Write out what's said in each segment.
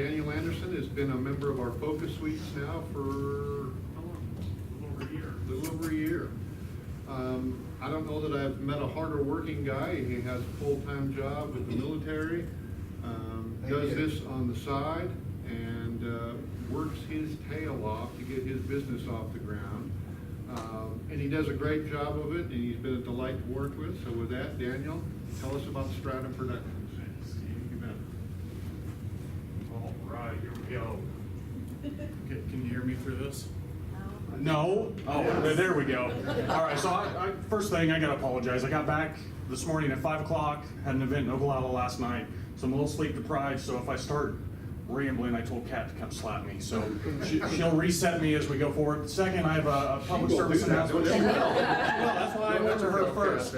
Daniel Anderson has been a member of our Focus Suites now for how long? A little over a year. I don't know that I've met a harder working guy. He has a full-time job with the military, does this on the side, and works his tail off to get his business off the ground. And he does a great job of it, and he's been a delight to work with. So with that, Daniel, tell us about Stratum Productions. You bet. All right, here we go. Okay, can you hear me through this? No? Oh, there we go. All right, so first thing, I gotta apologize. I got back this morning at 5 o'clock, had an event in Oglala last night, so I'm a little sleep deprived, so if I start rambling, I told Kat to come slap me, so she'll reset me as we go forward. Second, I have a public service announcement. She will. That's why I went to her first.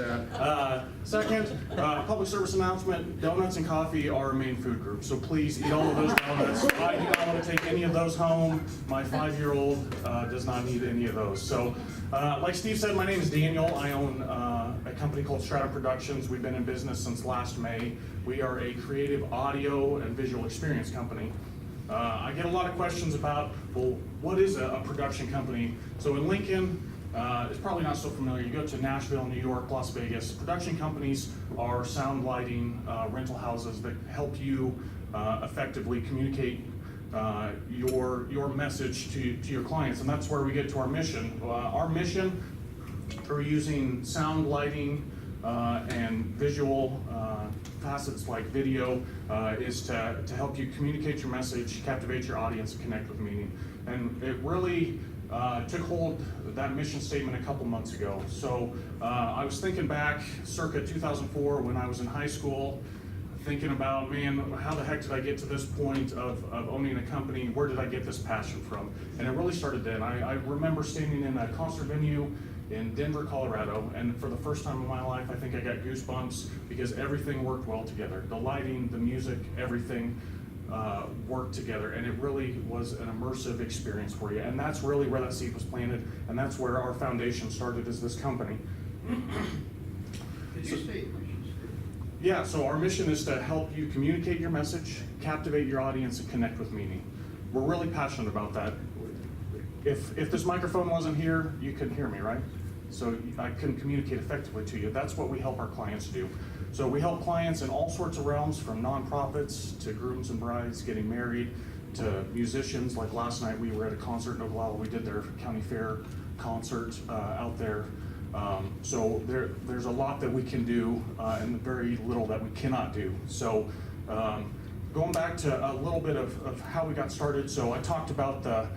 Second, public service announcement, donuts and coffee are our main food group, so please eat all of those donuts. I do not want to take any of those home. My 5-year-old does not need any of those. So, like Steve said, my name is Daniel. I own a company called Stratum Productions. We've been in business since last May. We are a creative audio and visual experience company. I get a lot of questions about, well, what is a production company? So in Lincoln, it's probably not so familiar. You go to Nashville, New York, Las Vegas. Production companies are sound lighting rental houses that help you effectively communicate your message to your clients, and that's where we get to our mission. Our mission for using sound lighting and visual facets like video is to help you communicate your message, captivate your audience, and connect with meaning. And it really took hold of that mission statement a couple months ago. So I was thinking back circa 2004 when I was in high school, thinking about, man, how the heck did I get to this point of owning a company? Where did I get this passion from? And it really started then. I remember standing in a concert venue in Denver, Colorado, and for the first time in my life, I think I got goosebumps because everything worked well together. The lighting, the music, everything worked together, and it really was an immersive experience for you. And that's really where that seed was planted, and that's where our foundation started as this company. Could you state mission statement? Yeah, so our mission is to help you communicate your message, captivate your audience, and connect with meaning. We're really passionate about that. If this microphone wasn't here, you couldn't hear me, right? So I couldn't communicate effectively to you. That's what we help our clients do. So we help clients in all sorts of realms, from nonprofits to grooms and brides getting married, to musicians. Like last night, we were at a concert in Oglala. We did their county fair concert out there. So there's a lot that we can do and very little that we cannot do. So going back to a little bit of how we got started. So I talked about the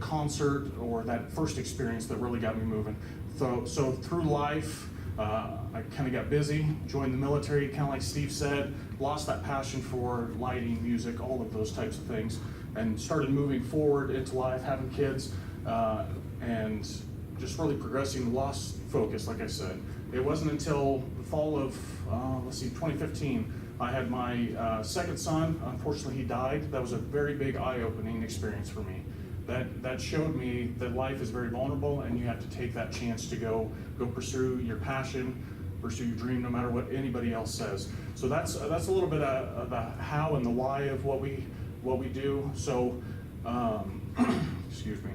concert, or that first experience that really got me moving. So through life, I kind of got busy, joined the military, kind of like Steve said, lost that passion for lighting, music, all of those types of things, and started moving forward into life, having kids, and just really progressing, lost focus, like I said. It wasn't until the fall of, 2015, I had my second son. Unfortunately, he died. That was a very big eye-opening experience for me. That showed me that life is very vulnerable, and you have to take that chance to go pursue your passion, pursue your dream, no matter what anybody else says. So that's a little bit of the how and the why of what we do. So, excuse me.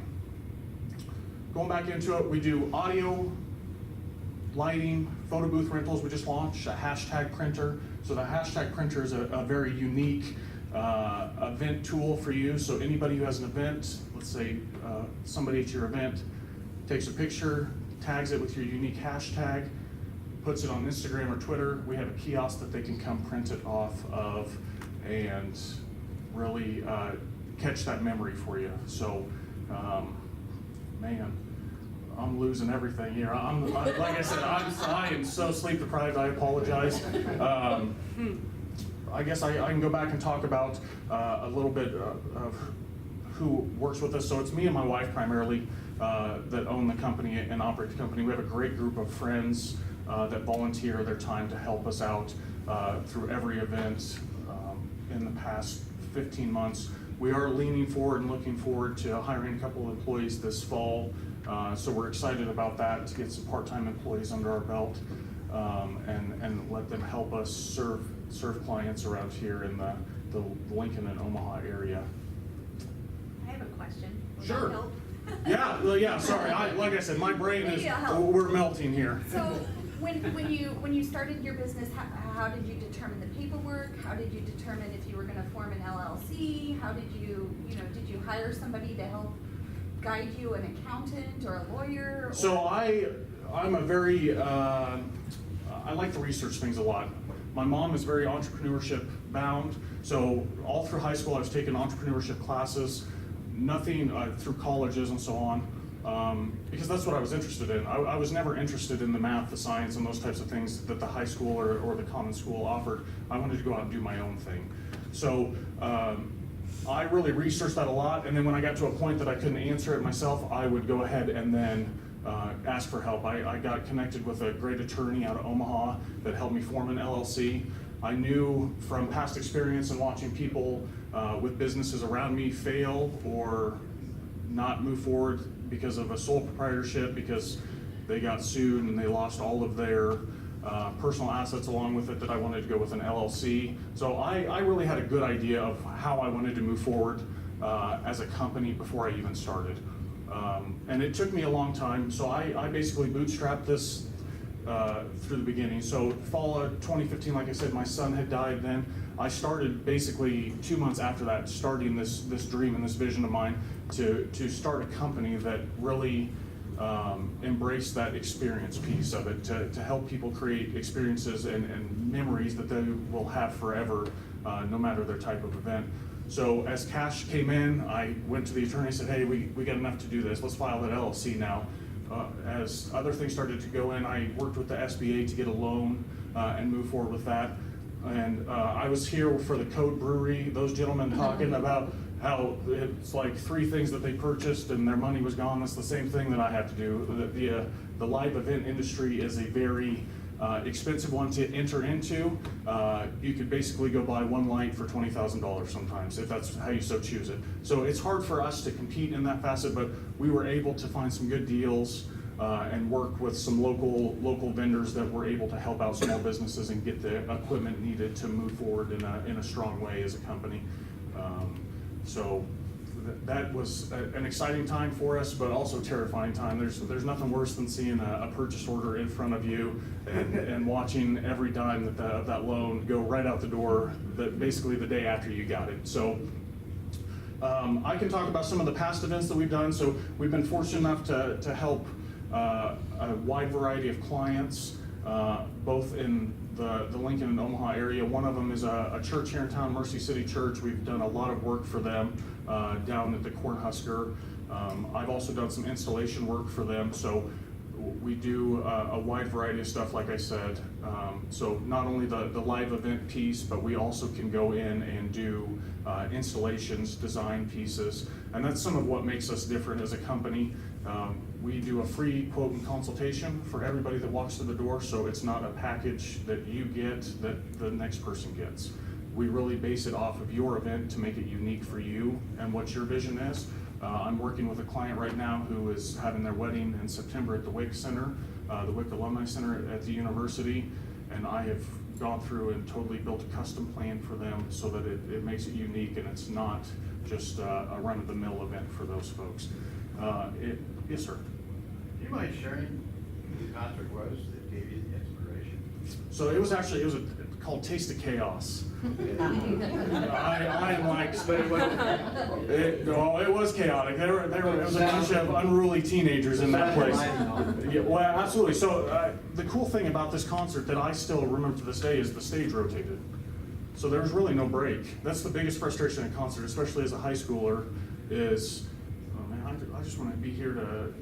Going back into it, we do audio, lighting, photo booth rentals. We just launched a hashtag printer. So the hashtag printer is a very unique event tool for you. So anybody who has an event, let's say somebody at your event takes a picture, tags it with your unique hashtag, puts it on Instagram or Twitter, we have a kiosk that they can come print it off of and really catch that memory for you. So, man, I'm losing everything here. Like I said, I am so sleep deprived. I apologize. I guess I can go back and talk about a little bit of who works with us. So it's me and my wife primarily that own the company and operate the company. We have a great group of friends that volunteer their time to help us out through every event in the past 15 months. We are leaning forward and looking forward to hiring a couple of employees this fall. So we're excited about that, to get some part-time employees under our belt and let them help us serve serve clients around here in the Lincoln and Omaha area. I have a question. Will Sure. that help? Yeah, well, yeah, sorry, like I said, my brain Maybe is, it'll help. we're melting here. So when you started your business, how did you determine the paperwork? How did you determine if you were gonna form an LLC? How did you did you hire somebody to help guide you, an accountant or a lawyer? So I'm a very, I like to research things a lot. My mom is very entrepreneurship bound, so all through high school I was taking entrepreneurship classes, nothing through colleges and so on, because that's what I was interested in. I was never interested in the math, the science, and those types of things that the high school or the common school offered. I wanted to go out and do my own thing. So I really researched that a lot, and then when I got to a point that I couldn't answer it myself, I would go ahead and then ask for help. I got connected with a great attorney out of Omaha that helped me form an LLC. I knew from past experience and watching people with businesses around me fail or not move forward because of a sole proprietorship, because they got sued and they lost all of their personal assets along with it, that I wanted to go with an LLC. So I really had a good idea of how I wanted to move forward as a company before I even started. And it took me a long time, so I basically bootstrapped this through the beginning. So fall of 2015, like I said, my son had died then. I started basically 2 months after that, starting this dream and this vision of mine to start a company that really embraced that experience piece of it, to help people create experiences and memories that they will have forever, no matter their type of event. So as cash came in, I went to the attorney and said, hey, we got enough to do this, let's file that LLC now. As other things started to go in, I worked with the SBA to get a loan and move forward with that. And I was here for the Code Brewery, those gentlemen talking about how it's like 3 things that they purchased and their money was gone. That's the same thing that I have to do. The live event industry is a very expensive one to enter into. You could basically go buy one light for $20,000 sometimes, if that's how you so choose it. So it's hard for us to compete in that facet, but we were able to find some good deals and work with some local vendors that were able to help out small businesses and get the equipment needed to move forward in a strong way as a company. So that was an exciting time for us, but also a terrifying time. There's nothing worse than seeing a purchase order in front of you and watching every dime of that loan go right out the door, basically the day after you got it. So I can talk about some of the past events that we've done. So we've been fortunate enough to help a wide variety of clients, both in the Lincoln and Omaha area. One of them is a church here in town, Mercy City Church. We've done a lot of work for them down at the Cornhusker. I've also done some installation work for them. So we do a wide variety of stuff, like I said. So not only the live event piece, but we also can go in and do installations, design pieces, and that's some of what makes us different as a company. We do a free quote and consultation for everybody that walks through the door, so it's not a package that you get that the next person gets. We really base it off of your event to make it unique for you and what your vision is. I'm working with a client right now who is having their wedding in September at the WIC Center, the WIC Alumni Center at the university, and I have gone through and totally built a custom plan for them so that it makes it unique and it's not just a run-of-the-mill event for those folks. Yes, sir. Do you mind sharing who the concert was that gave you the inspiration? So it was called Taste of Chaos. I liked, But it wasn't. it was chaotic. There was a bunch of unruly teenagers in that place. Yeah, well, absolutely. So the cool thing about this concert that I still remember to this day is the stage rotated. So there was really no break. That's the biggest frustration in concert, especially as a high schooler, is, oh man, I just want to be here to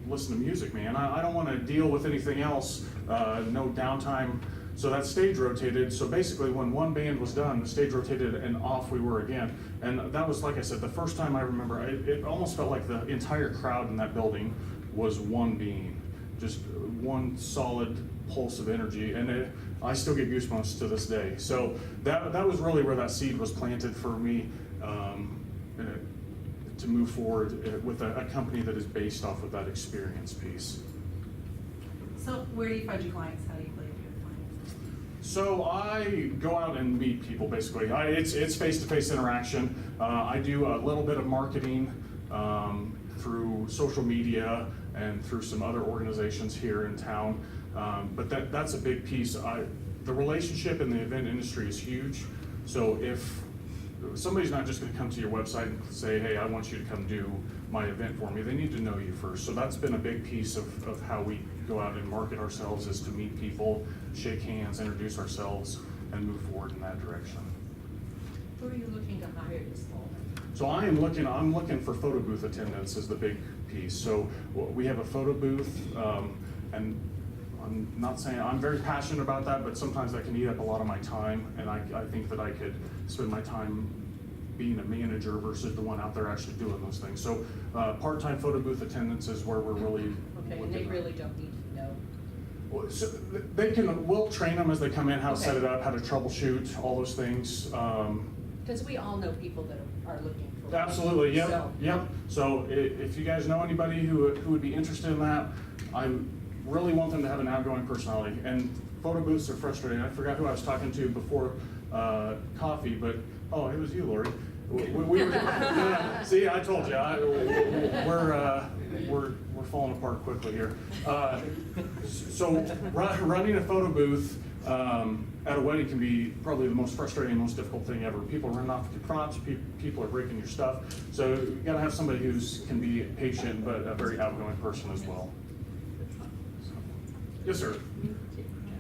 listen to music, man. I don't want to deal with anything else, no downtime. So that stage rotated. So basically when one band was done, the stage rotated and off we were again. And that was, like I said, the first time I remember, it almost felt like the entire crowd in that building was one being, just one solid pulse of energy. And I still get goosebumps to this day. So that was really where that seed was planted for me to move forward with a company that is based off of that experience piece. So where do you find your clients? How do you play with your clients? So I go out and meet people, basically. It's face-to-face interaction. I do a little bit of marketing through social media and through some other organizations here in town. But that's a big piece. The relationship in the event industry is huge. So if somebody's not just gonna come to your website and say, hey, I want you to come do my event for me, they need to know you first. So that's been a big piece of how we go out and market ourselves, is to meet people, shake hands, introduce ourselves, and move forward in that direction. Who are you looking to hire this fall? So I'm looking for photo booth attendance is the big piece. So we have a photo booth, and I'm not saying, I'm very passionate about that, but sometimes that can eat up a lot of my time, and I think that I could spend my time being a manager versus the one out there actually doing those things. So part-time photo booth attendance is where we're really Okay, and looking they at. really don't need to know. Well, so we'll train them as they come in, how to set it up, how to troubleshoot, all those things. Because we all know people that are looking for. Absolutely, yep, So- yep. So if you guys know anybody who would be interested in that, I really want them to have an outgoing personality. And photo booths are frustrating. I forgot who I was talking to before coffee, but, oh, it was you, Lori. We were, yeah, see, I told you, we're falling apart quickly here. So running a photo booth at a wedding can be probably the most frustrating, most difficult thing ever. People are running off with your props, people are breaking your stuff. So you gotta have somebody can be patient, but a very outgoing person as well. So, yes, sir.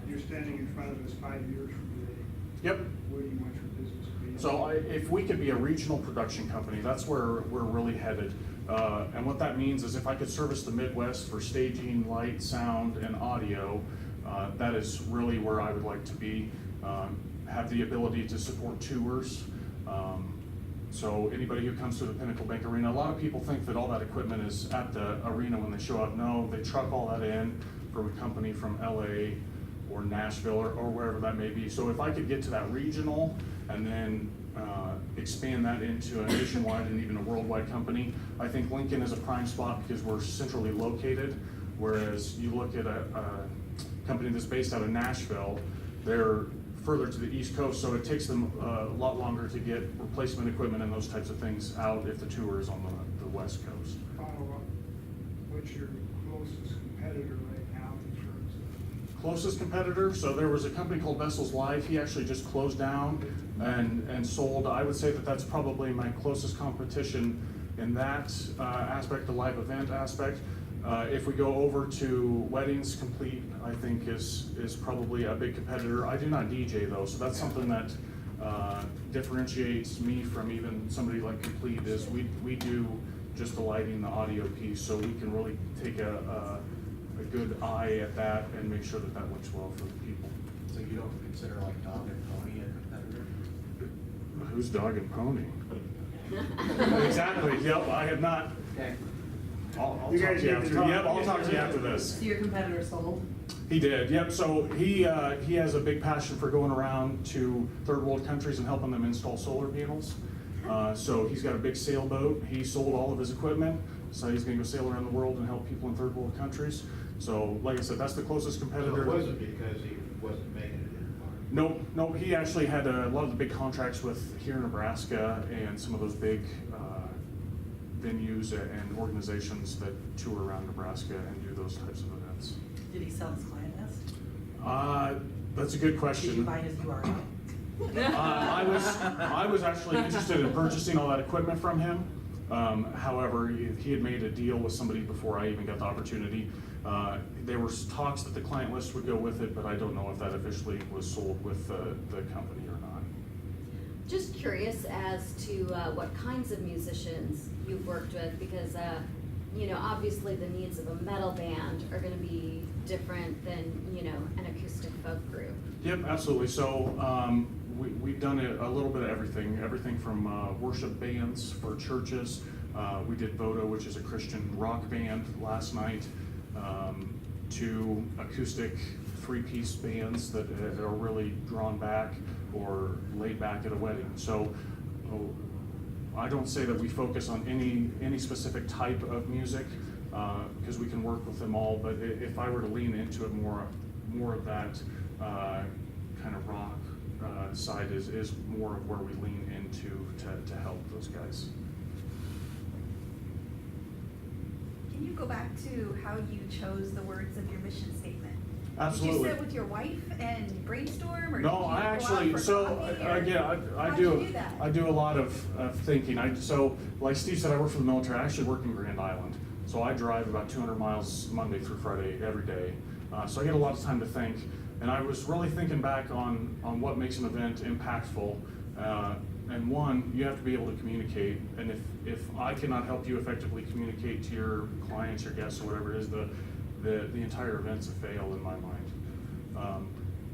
You're standing in front of us 5 years from today. Yep. Where do you want your business to be? So if we could be a regional production company, that's where we're really headed. And what that means is if I could service the Midwest for staging, light, sound, and audio, that is really where I would like to be. Have the ability to support tours. So anybody who comes to the Pinnacle Bank Arena, a lot of people think that all that equipment is at the arena when they show up. No, they truck all that in from a company from LA or Nashville or wherever that may be. So if I could get to that regional and then expand that into a nationwide and even a worldwide company, I think Lincoln is a prime spot because we're centrally located. Whereas you look at a company that's based out of Nashville, they're further to the East Coast, so it takes them a lot longer to get replacement equipment and those types of things out if the tour is on the West Coast. Follow up, what's your closest competitor right now in terms of? Closest competitor, so there was a company called Vessels Live. He actually just closed down and sold. I would say that that's probably my closest competition in that aspect, the live event aspect. If we go over to Weddings, Complete, I think is probably a big competitor. I do not DJ though, so that's something that differentiates me from even somebody like Complete. Is we do just the lighting, the audio piece, so we can really take a good eye at that and make sure that works well for the people. So you don't consider like Dog and Pony a competitor? Who's Dog and Pony? Exactly. Yep. I have not. Okay. I'll You talk guys to you need to after. talk. Yep. I'll talk to you after this. So your competitor sold? He did. Yep. So he has a big passion for going around to third world countries and helping them install solar panels. So he's got a big sailboat. He sold all of his equipment. So he's going to go sail around the world and help people in third world countries. So like I said, that's the closest So competitor. it wasn't because he wasn't making it anymore? Nope. He actually had a lot of the big contracts with here in Nebraska and some of those big venues and organizations that tour around Nebraska and do those types of events. Did he sell his client list? That's a good Did question. you find his URL? I was actually interested in purchasing all that equipment from him. However, he had made a deal with somebody before I even got the opportunity. There were talks that the client list would go with it, but I don't know if that officially was sold with the company or not. Just curious as to what kinds of musicians you've worked with, because obviously the needs of a metal band are going to be different than an acoustic folk group. Yep, absolutely. So we've done a little bit of everything from worship bands for churches. We did Voto, which is a Christian rock band last night, to acoustic three-piece bands that are really drawn back or laid back at a wedding. So I don't say that we focus on any specific type of music because we can work with them all. But if I were to lean into it more of that kind of rock side is more of where we lean into to help those guys. Can you go back to how you chose the words of your mission statement? Absolutely. Did you sit with your wife and brainstorm, or did you No, go I out actually, for so, coffee, or again, I how'd do, you do that? I do a lot of thinking. So, like Steve said, I work for the military. I actually work in Grand Island. So I drive about 200 miles Monday through Friday every day. So I get a lot of time to think. And I was really thinking back on what makes an event impactful. And one, you have to be able to communicate. And if I cannot help you effectively communicate to your clients, your guests, or whatever it is, the entire event's a fail in my mind.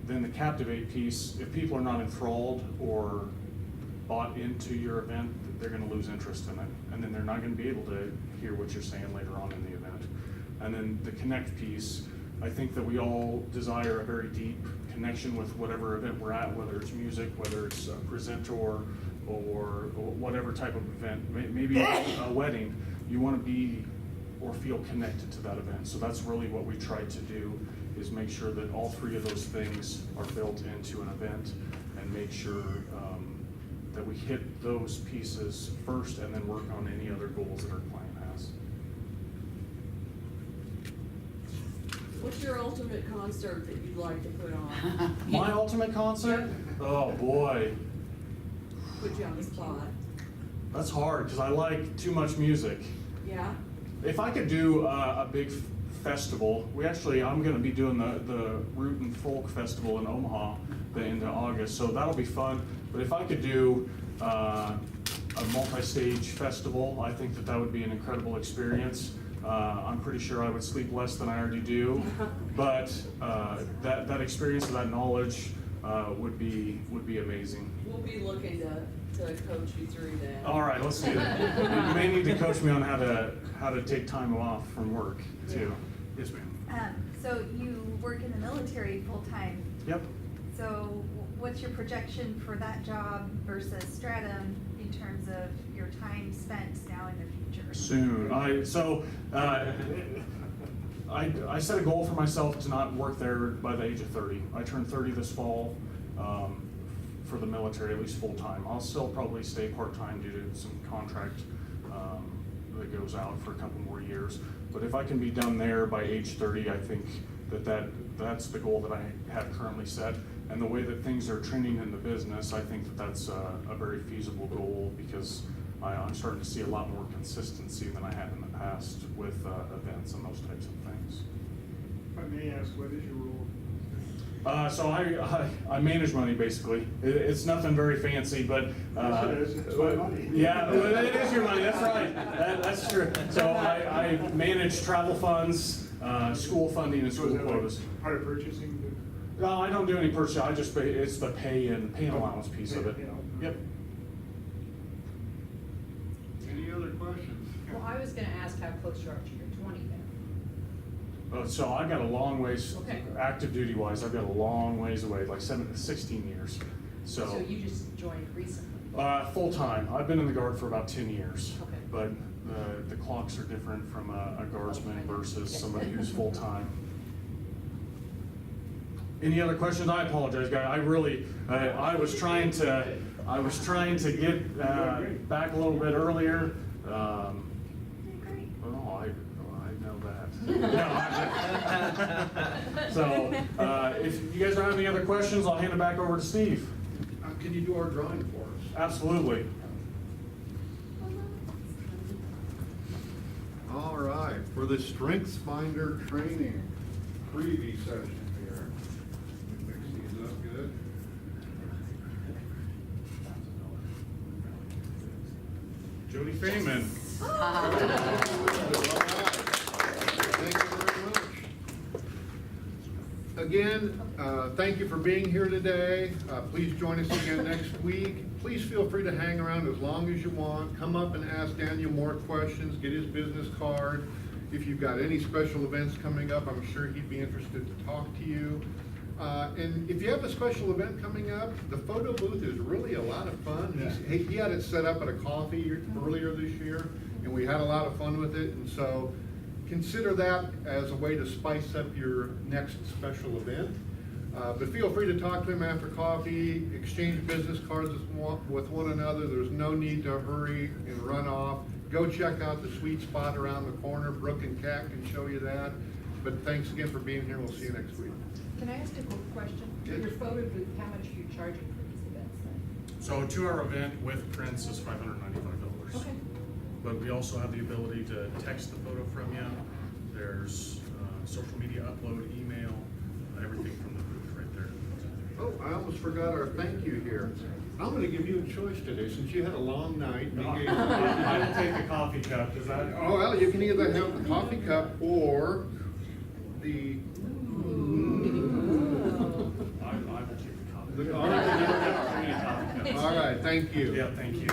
Then the captivate piece, if people are not enthralled or bought into your event, they're gonna lose interest in it. And then they're not gonna be able to hear what you're saying later on in the event. And then the connect piece, I think that we all desire a very deep connection with whatever event we're at, whether it's music, whether it's a presenter, or whatever type of event, maybe a wedding. You wanna be or feel connected to that event. So that's really what we try to do, is make sure that all three of those things are built into an event, and make sure that we hit those pieces first and then work on any other goals that our client has. What's your ultimate concert that you'd like to put on? My ultimate concert? Oh boy, Put you on the spot. that's hard because I like too much music. Yeah? If I could do a big festival, I'm gonna be doing the Root and Folk Festival in Omaha the end of August, so that'll be fun. But if I could do a multi-stage festival, I think that would be an incredible experience. I'm pretty sure I would sleep less than I already do, but that experience, that knowledge would be amazing. We'll be looking to coach you through that. All right, let's do that. You may need to coach me on how to take time off from work too. Yes, ma'am. So you work in the military full-time. Yep. So what's your projection for that job versus Stratum in terms of your time spent now in the future? Soon. I set a goal for myself to not work there by the age of 30. I turned 30 this fall for the military, at least full-time. I'll still probably stay part-time due to some contract that goes out for a couple more years. But if I can be done there by age 30, I think that's the goal that I have currently set. And the way that things are trending in the business, I think that's a very feasible goal, because I'm starting to see a lot more consistency than I had in the past with events and those types of things. If I may ask, what is your role? So I manage money, basically. It's nothing very fancy, but Yes, it is. It's my money. Yeah, it is your money. That's right. That's true. So I manage travel funds, school funding, and So school is that quotas. like part of purchasing? No, I don't do any purchase. I just pay. It's the pay and allowance piece of it. Yep. Any other questions? Well, I was gonna ask how close you are to your 20 then. So I got a long ways, Okay. active duty wise, I've got a long ways away, like 16 years. So you just joined recently? Full time. I've been in the Guard for about 10 years. Okay. But the clocks are different from a guardsman Okay. versus somebody who's full time. Any other questions? I apologize, guys. I really, I was trying to get back a little bit earlier. Great. Oh, I know that. So, if you guys don't have any other questions, I'll hand it back over to Steve. Can you do our drawing for us? Absolutely. All right, for the Strengths Finder training freebie session here. Let me mix these up good. Jody Feynman. All right. Thank you very much. Again, thank you for being here today. Please join us again next week. Please feel free to hang around as long as you want. Come up and ask Daniel more questions, get his business card. If you've got any special events coming up, I'm sure he'd be interested to talk to you. And if you have a special event coming up, the photo booth is really a lot of fun. He had it set up at a coffee earlier this year, and we had a lot of fun with it. And so consider that as a way to spice up your next special event. But feel free to talk to him after coffee, exchange business cards with one another. There's no need to hurry and run off. Go check out the sweet spot around the corner. Brooke and Kat can show you that. But thanks again for being here. We'll see you next week. Can I ask a quick question? Yes. Your photo booth, how much are you charging for these events then? So a 2-hour event with prints is $595. Okay. But we also have the ability to text the photo from you. There's social media upload, email, everything from the booth right there. Oh, I almost forgot our thank you here. I'm gonna give you a choice today, since you had a long night. I will take the coffee cup, is that? Oh, well, you can either have the coffee cup or the. I will take the coffee The- cup. all right. All right, thank you. Yeah, thank you.